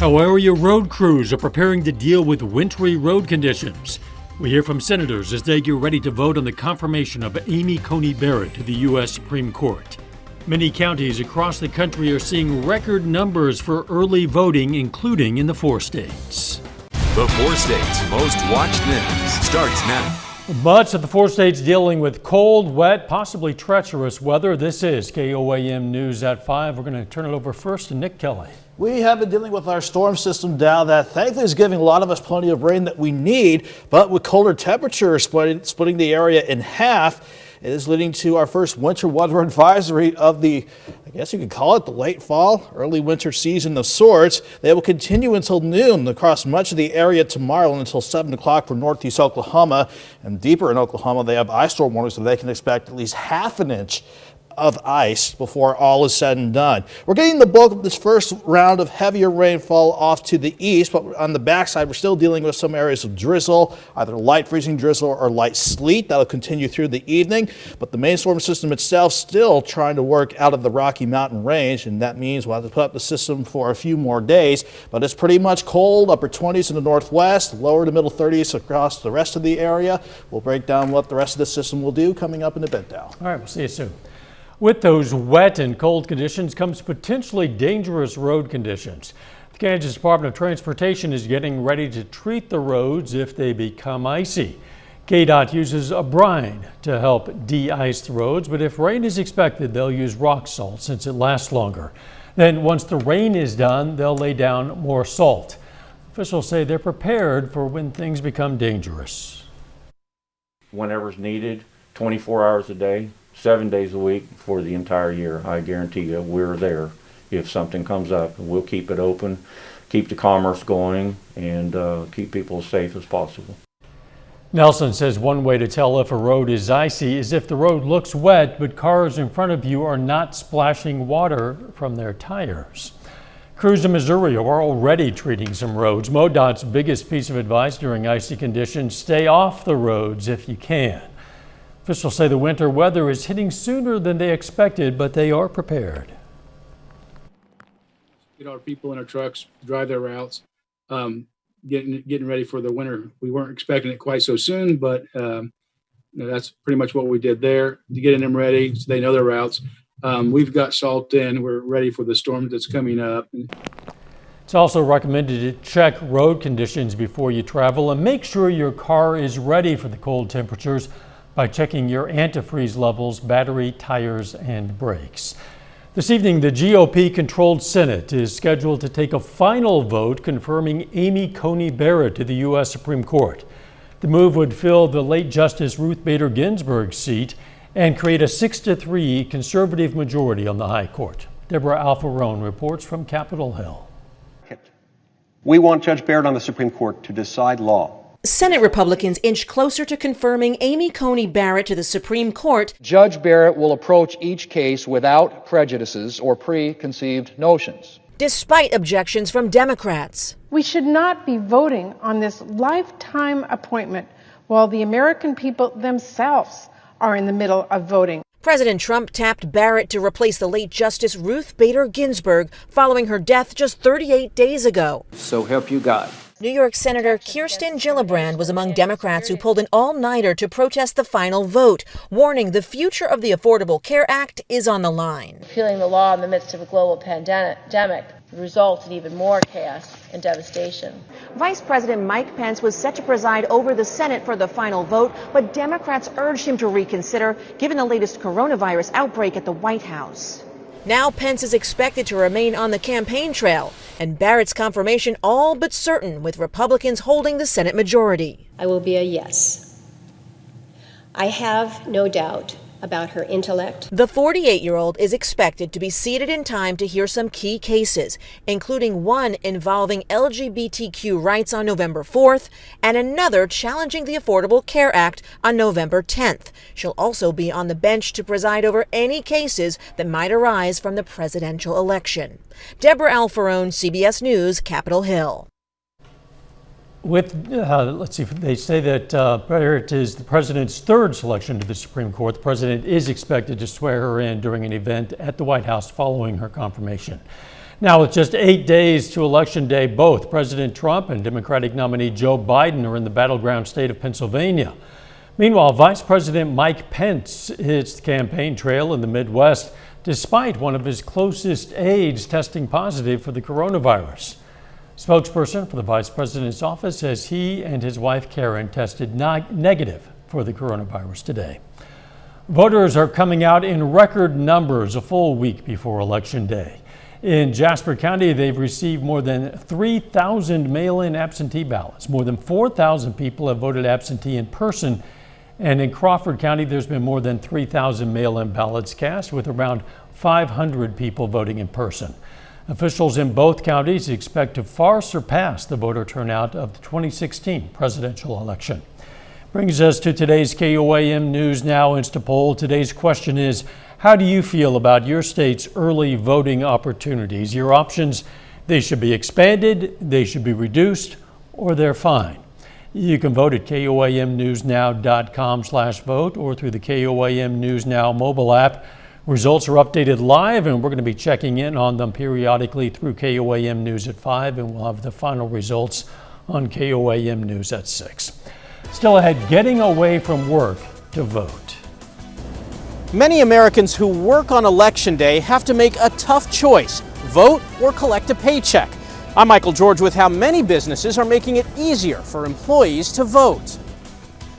How area road crews are preparing to deal with wintry road conditions. We hear from senators as they get ready to vote on the confirmation of Coney Barrett to the U.S. Supreme Court. Many counties across the country are seeing record numbers for early voting, including in the 4 states. The 4 states' most watched news starts now. Much of the 4 states dealing with cold, wet, possibly treacherous weather. This is KOAM News at 5. We're going to turn it over first to Nick Kelly. We have been dealing with our storm system down that thankfully is giving a lot of us plenty of rain that we need, but with colder temperatures splitting the area in half, it is leading to our first winter weather advisory of the, I guess you could call it the late fall, early winter season of sorts. They will continue until noon across much of the area tomorrow and until 7 o'clock for northeast Oklahoma. And deeper in Oklahoma, they have ice storm warnings, so they can expect at least half an inch of ice before all is said and done. We're getting the bulk of this first round of heavier rainfall off to the east, but on the backside, we're still dealing with some areas of drizzle, either light freezing drizzle or light sleet. That'll continue through the evening, but the main storm system itself still trying to work out of the Rocky Mountain range, and that means we'll have to put up the system for a few more days, but it's pretty much cold, upper 20s in the northwest, lower to middle 30s across the rest of the area. We'll break down what the rest of the system will do coming up in a bit now. All right, we'll see you soon. With those wet and cold conditions comes potentially dangerous road conditions. The Kansas Department of Transportation is getting ready to treat the roads if they become icy. KDOT uses a brine to help de-ice the roads, but if rain is expected, they'll use rock salt since it lasts longer. Then once the rain is done, they'll lay down more salt. Officials say they're prepared for when things become dangerous. Whenever's needed, 24 hours a day. 7 days a week for the entire year. I guarantee you we're there if something comes up. We'll keep it open, keep the commerce going, and keep people as safe as possible. Nelson says one way to tell if a road is icy is if the road looks wet, but cars in front of you are not splashing water from their tires. Crews in Missouri are already treating some roads. MoDOT's biggest piece of advice during icy conditions: stay off the roads if you can. Officials say the winter weather is hitting sooner than they expected, but they are prepared. Get our people in our trucks, drive their routes, getting ready for the winter. We weren't expecting it quite so soon, but that's pretty much what we did there, to getting them ready so they know their routes. We've got salt in. We're ready for the storm that's coming up. It's also recommended to check road conditions before you travel and make sure your car is ready for the cold temperatures by checking your antifreeze levels, battery, tires, and brakes. This evening, the GOP-controlled Senate is scheduled to take a final vote confirming Coney Barrett to the U.S. Supreme Court. The move would fill the late Justice Ruth Bader Ginsburg's seat and create a 6-3 conservative majority on the High Court. Deborah Alfarone reports from Capitol Hill. We want Judge Barrett on the Supreme Court to decide law. Senate Republicans inch closer to confirming Coney Barrett to the Supreme Court. Judge Barrett will approach each case without prejudices or preconceived notions. Despite objections from Democrats. We should not be voting on this lifetime appointment while the American people themselves are in the middle of voting. President Trump tapped Barrett to replace the late Justice Ruth Bader Ginsburg following her death just 38 days ago. So help you God. New York Senator Kirsten Gillibrand was among Democrats who pulled an all-nighter to protest the final vote, warning the future of the Affordable Care Act is on the line. Repealing the law in the midst of a global pandemic would result in even more chaos and devastation. Vice President Mike Pence was set to preside over the Senate for the final vote, but Democrats urged him to reconsider given the latest coronavirus outbreak at the White House. Now Pence is expected to remain on the campaign trail, and Barrett's confirmation all but certain, with Republicans holding the Senate majority. I will be a yes. I have no doubt about her intellect. The 48-year-old is expected to be seated in time to hear some key cases, including one involving LGBTQ rights on November 4th and another challenging the Affordable Care Act on November 10th. She'll also be on the bench to preside over any cases that might arise from the presidential election. Deborah Alfarone, CBS News, Capitol Hill. Let's see, they say that Barrett is the president's third selection to the Supreme Court. The president is expected to swear her in during an event at the White House following her confirmation. Now, with just 8 days to Election Day, both President Trump and Democratic nominee Joe Biden are in the battleground state of Pennsylvania. Meanwhile, Vice President Mike Pence hits the campaign trail in the Midwest, despite one of his closest aides testing positive for the coronavirus. Spokesperson for the Vice President's office says he and his wife Karen tested negative for the coronavirus today. Voters are coming out in record numbers a full week before Election Day. In Jasper County, they've received more than 3,000 mail-in absentee ballots. More than 4,000 people have voted absentee in person. And in Crawford County, there's been more than 3,000 mail-in ballots cast, with around 500 people voting in person. Officials in both counties expect to far surpass the voter turnout of the 2016 presidential election. Brings us to today's KOAM News Now Insta Poll. Today's question is, how do you feel about your state's early voting opportunities? Your options: they should be expanded, they should be reduced, or they're fine. You can vote at KOAMnewsnow.com/vote or through the KOAM News Now mobile app. Results are updated live, and we're going to be checking in on them periodically through KOAM News at 5, and we'll have the final results on KOAM News at 6. Still ahead, getting away from work to vote. Many Americans who work on Election Day have to make a tough choice: vote or collect a paycheck. I'm Michael George with how many businesses are making it easier for employees to vote.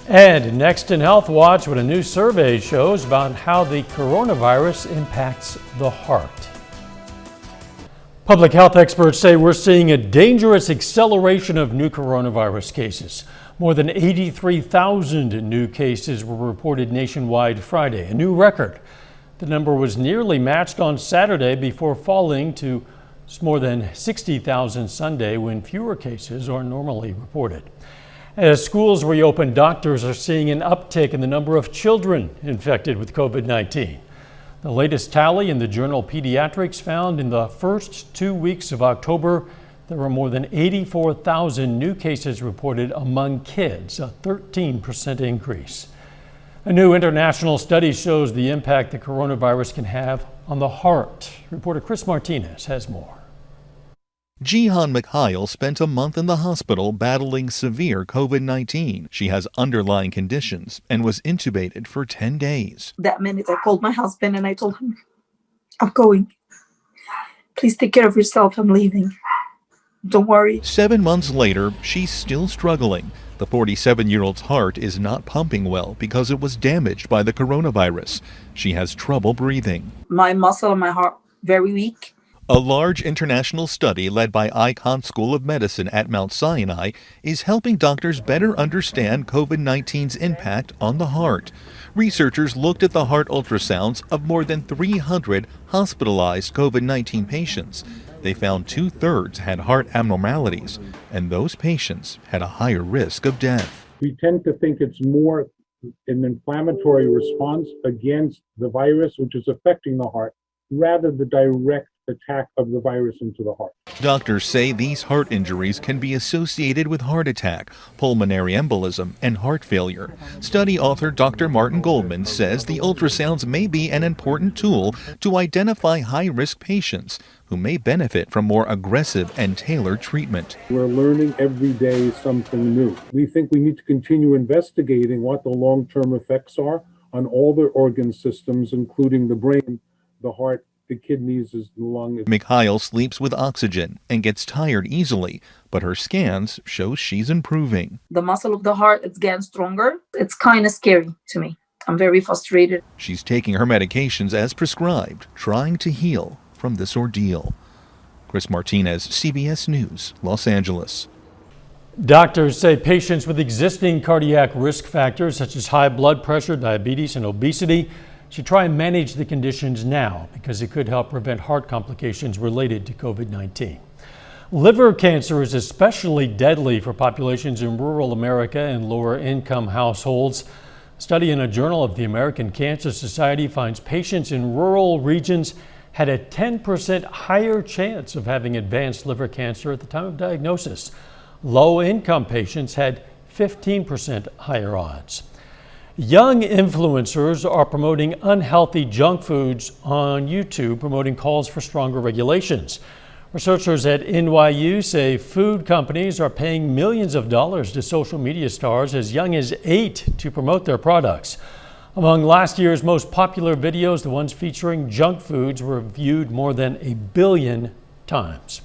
And next in Health Watch, what a new survey shows about how the coronavirus impacts the heart. Public health experts say we're seeing a dangerous acceleration of new coronavirus cases. More than 83,000 new cases were reported nationwide Friday, a new record. The number was nearly matched on Saturday before falling to more than 60,000 Sunday, when fewer cases are normally reported. As schools reopen, doctors are seeing an uptick in the number of children infected with COVID-19. The latest tally in the journal Pediatrics found in the first 2 weeks of October, there were more than 84,000 new cases reported among kids, a 13% increase. A new international study shows the impact the coronavirus can have on the heart. Reporter Chris Martinez has more. Jihan Mikhail spent a month in the hospital battling severe COVID-19. She has underlying conditions and was intubated for 10 days. That minute I called my husband and I told him, I'm going. Please take care of yourself. I'm leaving. Don't worry. 7 months later, she's still struggling. The 47-year-old's heart is not pumping well because it was damaged by the coronavirus. She has trouble breathing. My muscle and my heart very weak. A large international study led by Icahn School of Medicine at Mount Sinai is helping doctors better understand COVID-19's impact on the heart. Researchers looked at the heart ultrasounds of more than 300 hospitalized COVID-19 patients. They found 2/3 had heart abnormalities, and those patients had a higher risk of death. We tend to think it's more an inflammatory response against the virus, which is affecting the heart, rather the direct attack of the virus into the heart. Doctors say these heart injuries can be associated with heart attack, pulmonary embolism, and heart failure. Study author Dr. Martin Goldman says the ultrasounds may be an important tool to identify high-risk patients who may benefit from more aggressive and tailored treatment. We're learning every day something new. We think we need to continue investigating what the long-term effects are on all the organ systems, including the brain, the heart, the kidneys, the lung. Mikhail sleeps with oxygen and gets tired easily, but her scans show she's improving. The muscle of the heart is getting stronger. It's kind of scary to me. I'm very frustrated. She's taking her medications as prescribed, trying to heal from this ordeal. Chris Martinez, CBS News, Los Angeles. Doctors say patients with existing cardiac risk factors such as high blood pressure, diabetes, and obesity should try and manage the conditions now because it could help prevent heart complications related to COVID-19. Liver cancer is especially deadly for populations in rural America and lower income households. A study in a journal of the American Cancer Society finds patients in rural regions had a 10% higher chance of having advanced liver cancer at the time of diagnosis. Low income patients had 15% higher odds. Young influencers are promoting unhealthy junk foods on YouTube, promoting calls for stronger regulations. Researchers at NYU say food companies are paying millions of dollars to social media stars as young as 8 to promote their products. Among last year's most popular videos, the ones featuring junk foods were viewed more than 1 billion times.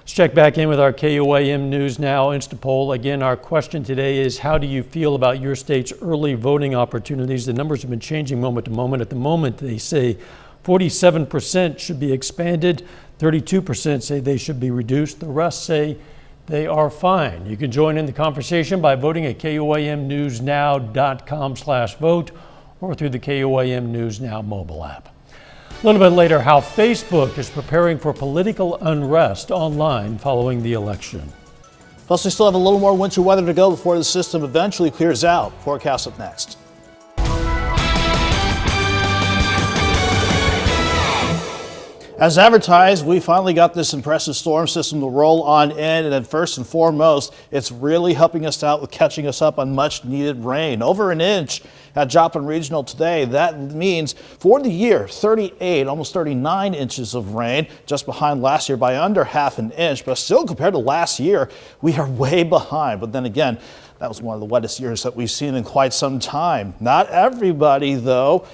Let's check back in with our KOAM News Now Insta Poll. Again, our question today is, how do you feel about your state's early voting opportunities? The numbers have been changing moment to moment. At the moment, they say 47% should be expanded, 32% say they should be reduced, the rest say they are fine. You can join in the conversation by voting at KOAMnewsnow.com/vote or through the KOAM News Now mobile app. A little bit later, how Facebook is preparing for political unrest online following the election. Plus, we still have a little more winter weather to go before the system eventually clears out. Forecast up next. As advertised, we finally got this impressive storm system to roll on in, and then first and foremost, it's really helping us out with catching us up on much needed rain. Over an inch at Joplin Regional today. That means for the year, 38, almost 39 inches of rain, just behind last year by under half an inch, but still compared to last year, we are way behind. But then again, that was one of the wettest years that we've seen in quite some time. Not everybody, though,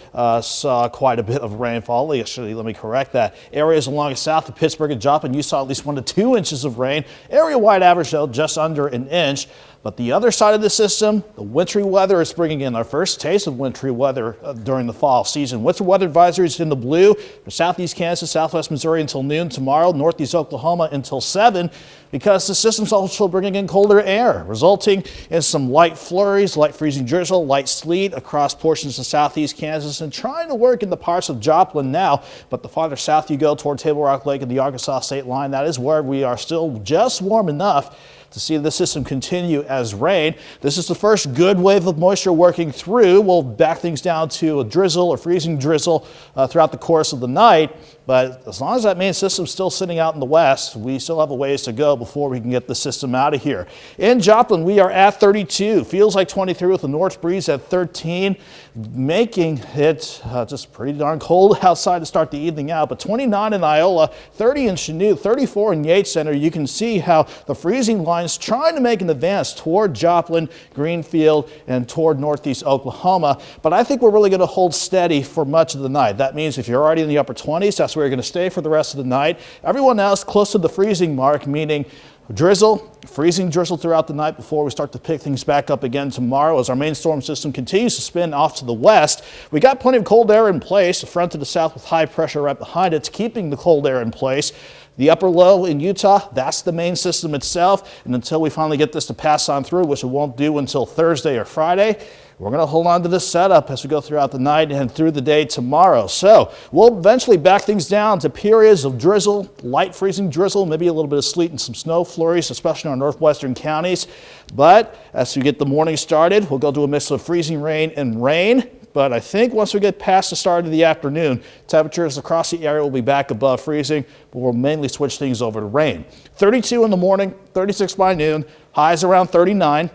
saw quite a bit of rainfall. Actually, let me correct that. Areas along the south of Pittsburgh and Joplin, you saw at least 1 to 2 inches of rain. Area-wide average, though, just under an inch. But the other side of the system, the wintry weather is bringing in our first taste of wintry weather during the fall season. Winter weather advisories in the blue for southeast Kansas, southwest Missouri until noon tomorrow, northeast Oklahoma until 7, because the system's also bringing in colder air, resulting in some light flurries, light freezing drizzle, light sleet across portions of southeast Kansas, and trying to work in the parts of Joplin now. But the farther south you go toward Table Rock Lake and the Arkansas state line, that is where we are still just warm enough to see the system continue as rain. This is the first good wave of moisture working through. We'll back things down to a drizzle or freezing drizzle throughout the course of the night. But as long as that main system's still sitting out in the west, we still have a ways to go before we can get the system out of here. In Joplin, we are at 32. Feels like 23 with the north breeze at 13, making it just pretty darn cold outside to start the evening out. But 29 in Iola, 30 in Chanute, 34 in Yates Center. You can see how the freezing line's trying to make an advance toward Joplin, Greenfield, and toward northeast Oklahoma. But I think we're really going to hold steady for much of the night. That means if you're already in the upper 20s, that's where you're going to stay for the rest of the night. Everyone else close to the freezing mark, meaning drizzle, freezing drizzle throughout the night before we start to pick things back up again tomorrow as our main storm system continues to spin off to the west. We got plenty of cold air in place, the front to the south with high pressure right behind it. It's keeping the cold air in place. The upper low in Utah, that's the main system itself. And until we finally get this to pass on through, which it won't do until Thursday or Friday, we're going to hold on to this setup as we go throughout the night and through the day tomorrow. So we'll eventually back things down to periods of drizzle, light freezing drizzle, maybe a little bit of sleet and some snow flurries, especially in our northwestern counties. But as we get the morning started, we'll go to a mix of freezing rain and rain. But I think once we get past the start of the afternoon, temperatures across the area will be back above freezing, but we'll mainly switch things over to rain. 32 in the morning, 36 by noon, highs around 39.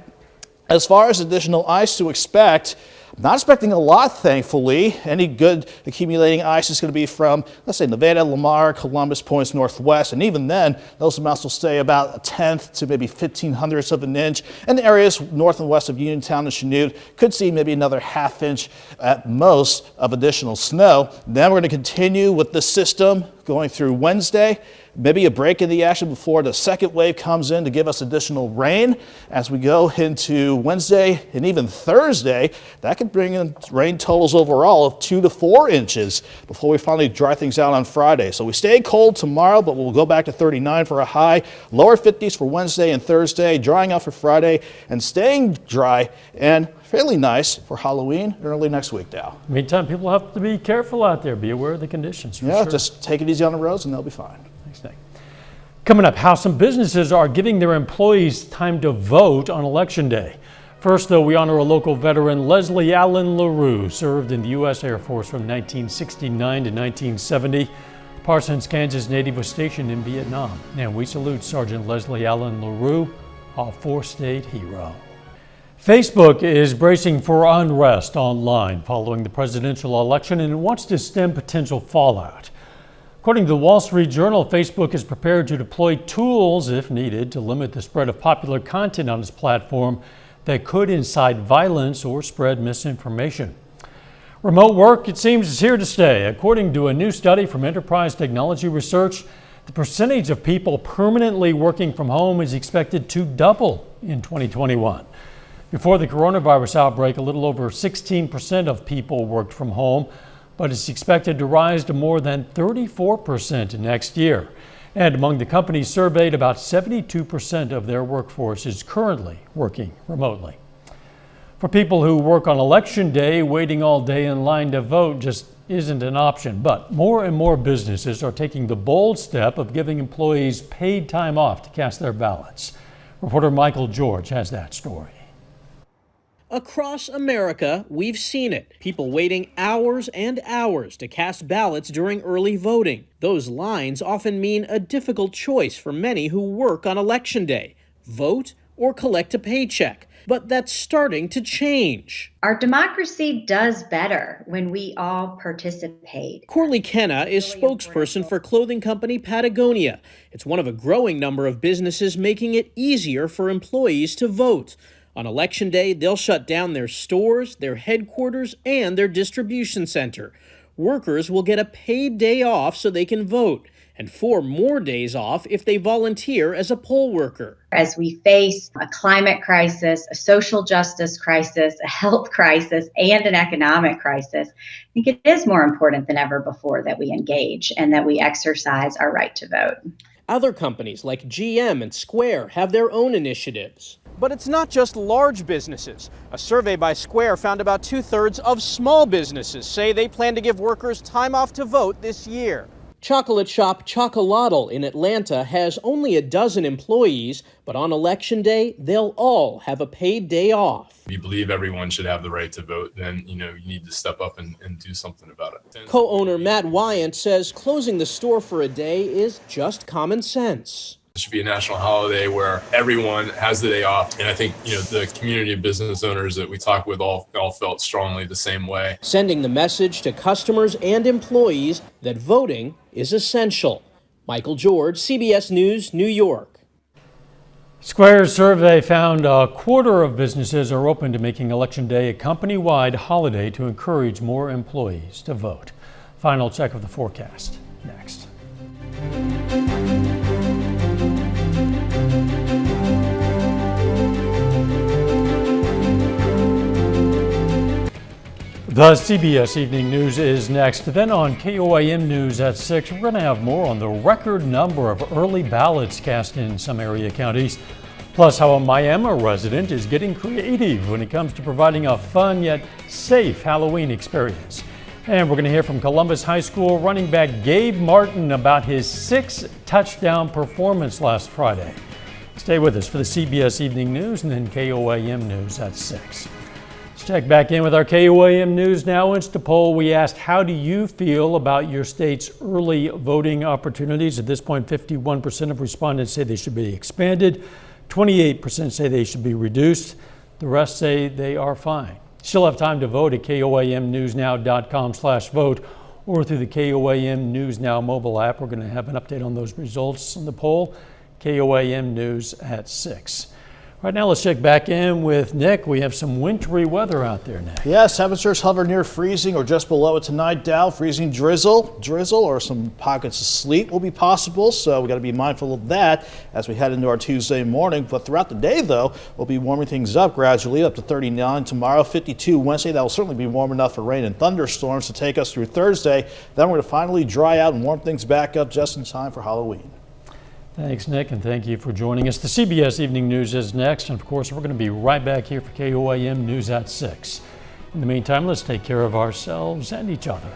As far as additional ice to expect, I'm not expecting a lot, thankfully. Any good accumulating ice is going to be from, let's say, Nevada, Lamar, Columbus, points northwest. And even then, those amounts will stay about 1/10 to maybe 1/1500ths of an inch. And the areas north and west of Uniontown and Chanute could see maybe another 1/2 inch at most of additional snow. Then we're going to continue with the system going through Wednesday. Maybe a break in the action before the second wave comes in to give us additional rain. As we go into Wednesday and even Thursday, that could bring in rain totals overall of 2 to 4 inches before we finally dry things out on Friday. So we stay cold tomorrow, but we'll go back to 39 for a high, lower 50s for Wednesday and Thursday, drying out for Friday and staying dry and fairly nice for Halloween early next week now. Meantime, people have to be careful out there. Be aware of the conditions. For yeah, sure. Just take it easy on the roads and they'll be fine. Thanks, Nick. Coming up, how some businesses are giving their employees time to vote on Election Day. First, though, we honor a local veteran, Leslie Allen LaRue, served in the U.S. Air Force from 1969 to 1970. Parsons, Kansas native, was stationed in Vietnam. And we salute Sergeant Leslie Allen LaRue, a four-state hero. Facebook is bracing for unrest online following the presidential election and wants to stem potential fallout. According to the Wall Street Journal, Facebook is prepared to deploy tools, if needed, to limit the spread of popular content on its platform that could incite violence or spread misinformation. Remote work, it seems, is here to stay. According to a new study from Enterprise Technology Research, the percentage of people permanently working from home is expected to double in 2021. Before the coronavirus outbreak, a little over 16% of people worked from home, but it's expected to rise to more than 34% next year. And among the companies surveyed, about 72% of their workforce is currently working remotely. For people who work on election day, waiting all day in line to vote just isn't an option. But more and more businesses are taking the bold step of giving employees paid time off to cast their ballots. Reporter Michael George has that story. Across America, we've seen it. People waiting hours and hours to cast ballots during early voting. Those lines often mean a difficult choice for many who work on Election Day: vote or collect a paycheck. But that's starting to change. Our democracy does better when we all participate. Corley Kenna is spokesperson for clothing company Patagonia. It's one of a growing number of businesses making it easier for employees to vote. On Election Day, they'll shut down their stores, their headquarters, and their distribution center. Workers will get a paid day off so they can vote, and 4 more days off if they volunteer as a poll worker. As we face a climate crisis, a social justice crisis, a health crisis, and an economic crisis, I think it is more important than ever before that we engage and that we exercise our right to vote. Other companies like GM and Square have their own initiatives. But it's not just large businesses. A survey by Square found about 2/3 of small businesses say they plan to give workers time off to vote this year. Chocolate shop Chocolatl in Atlanta has only a dozen employees, but on Election Day, they'll all have a paid day off. If you believe everyone should have the right to vote, then you need to step up and do something about it. Co-owner Matt Wyant says closing the store for a day is just common sense. It should be a national holiday where everyone has the day off. And I think, the community of business owners that we talk with all felt strongly the same way. Sending the message to customers and employees that voting is essential. Michael George, CBS News, New York. Square's survey found a quarter of businesses are open to making Election Day a company-wide holiday to encourage more employees to vote. Final check of the forecast next. The CBS Evening News is next. Then on KOAM News at 6, we're going to have more on the record number of early ballots cast in some area counties, plus how a Miami resident is getting creative when it comes to providing a fun yet safe Halloween experience. And we're going to hear from Columbus High School running back Gabe Martin about his 6-touchdown performance last Friday. Stay with us for the CBS Evening News and then KOAM News at 6. Check back in with our KOAM News Now Insta Poll. We asked, how do you feel about your state's early voting opportunities? At this point, 51% of respondents say they should be expanded. 28% say they should be reduced. The rest say they are fine. Still have time to vote at koamnewsnow.com/vote or through the KOAM News Now mobile app. We're going to have an update on those results on the poll. KOAM News at 6. Right now, let's check back in with Nick. We have some wintry weather out there, Nick. Yes, temperatures hover near freezing or just below it tonight. Dow, freezing drizzle, or some pockets of sleet will be possible. So we got to be mindful of that as we head into our Tuesday morning. But throughout the day, though, we'll be warming things up gradually up to 39 tomorrow, 52 Wednesday. That will certainly be warm enough for rain and thunderstorms to take us through Thursday. Then we're going to finally dry out and warm things back up just in time for Halloween. Thanks, Nick, and thank you for joining us. The CBS Evening News is next, and of course, we're going to be right back here for KOAM News at 6. In the meantime, let's take care of ourselves and each other.